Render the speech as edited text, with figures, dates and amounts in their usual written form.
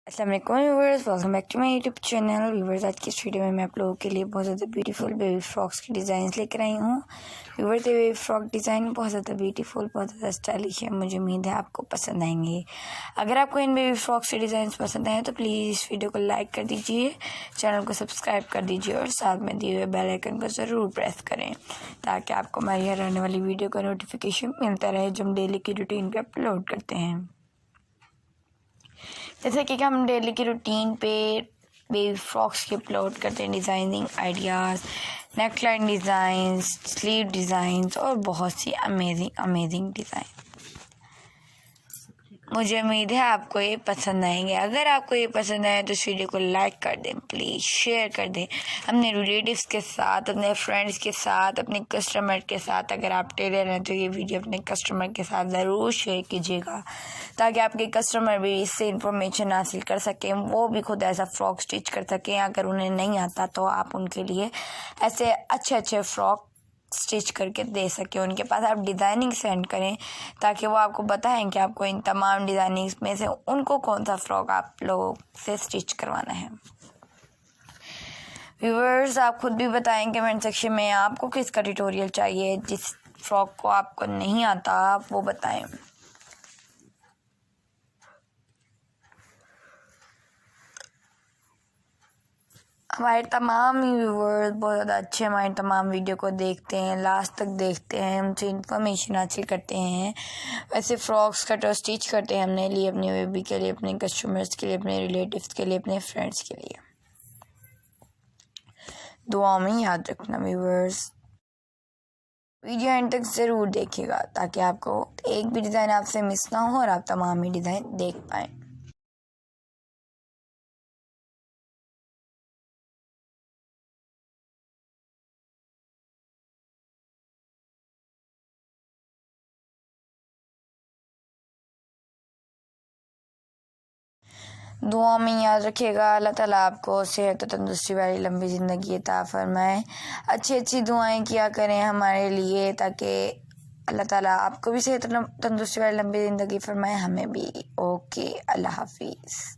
अस्सलाम वालेकुम viewers, welcome back to my YouTube channel. Viewers, आज की इस वीडियो में मैं आप लोगों के लिए बहुत ज़्यादा ब्यूटीफुल बेबी फ्रॉक्स की डिज़ाइन लेकर आई हूँ। व्यूअर्स, ये बेबी फ्रॉक डिज़ाइन बहुत ज़्यादा ब्यूटीफुल, बहुत ज़्यादा स्टाइलिश है। मुझे उम्मीद है आपको पसंद आएंगे। अगर आपको इन बेबी फ्रॉक्स के डिज़ाइन पसंद आए तो प्लीज़ इस वीडियो को लाइक कर दीजिए, चैनल को सब्सक्राइब कर दीजिए और साथ में दिए हुए बेल आइकन को ज़रूर प्रेस करें ताकि आपको हमारी हर आने वाली वीडियो का नोटिफिकेशन मिलता रहे जो हम डेली की रूटीन पे अपलोड करते हैं। जैसे कि हम डेली की रूटीन पे बेबी फ्रॉक्स की अपलोड करते हैं, designing ideas, neckline designs, sleeve designs और बहुत सी अमेजिंग डिज़ाइन। मुझे उम्मीद है आपको ये पसंद आएंगे। अगर आपको ये पसंद आए तो इस वीडियो को लाइक कर दें, प्लीज़ शेयर कर दें अपने रिलेटिव्स के साथ, अपने फ्रेंड्स के साथ, अपने कस्टमर के साथ। अगर आप टेलर हैं तो ये वीडियो अपने कस्टमर के साथ ज़रूर शेयर कीजिएगा ताकि आपके कस्टमर भी इससे इंफॉर्मेशन हासिल कर सकें, वो भी खुद ऐसा फ्रॉक स्टिच कर सकें। अगर उन्हें नहीं आता तो आप उनके लिए ऐसे अच्छे फ्रॉक स्टिच करके दे सके। उनके पास आप डिज़ाइनिंग सेंड करें ताकि वो आपको बताएं कि आपको इन तमाम डिज़ाइनिंग्स में से उनको कौन सा फ्रॉक आप लोगों से स्टिच करवाना है। व्यूअर्स, आप खुद भी बताएं कमेंट सेक्शन में आपको किसका ट्यूटोरियल चाहिए। जिस फ्रॉक को आपको नहीं आता आप वो बताएं। हमारे तमाम व्यूवर्स बहुत ज़्यादा अच्छे हमारे तमाम वीडियो को देखते हैं, लास्ट तक देखते हैं, हमसे इन्फॉर्मेशन हासिल करते हैं। वैसे फ़्रॉक्स कट और स्टिच करते हैं हमने लिए अपने बेबी के लिए, अपने कस्टमर्स के लिए, अपने रिलेटिव्स के लिए, अपने फ्रेंड्स के लिए। दुआ में याद रखना व्यूवर्स, वीडियो एंड तक ज़रूर देखिएगा ताकि आपको एक भी डिज़ाइन आपसे मिस ना हो और आप तमाम ही डिज़ाइन देख पाएँ। दुआ में याद रखिएगा। अल्लाह ताला आपको सेहत और तंदुरुस्ती वाली लंबी ज़िंदगी अता फरमाए। अच्छी दुआएं किया करें हमारे लिए ताकि अल्लाह ताला आपको भी सेहत और तंदुरुस्ती वाली लंबी ज़िंदगी फरमाए, हमें भी। ओके, अल्लाह हाफिज़।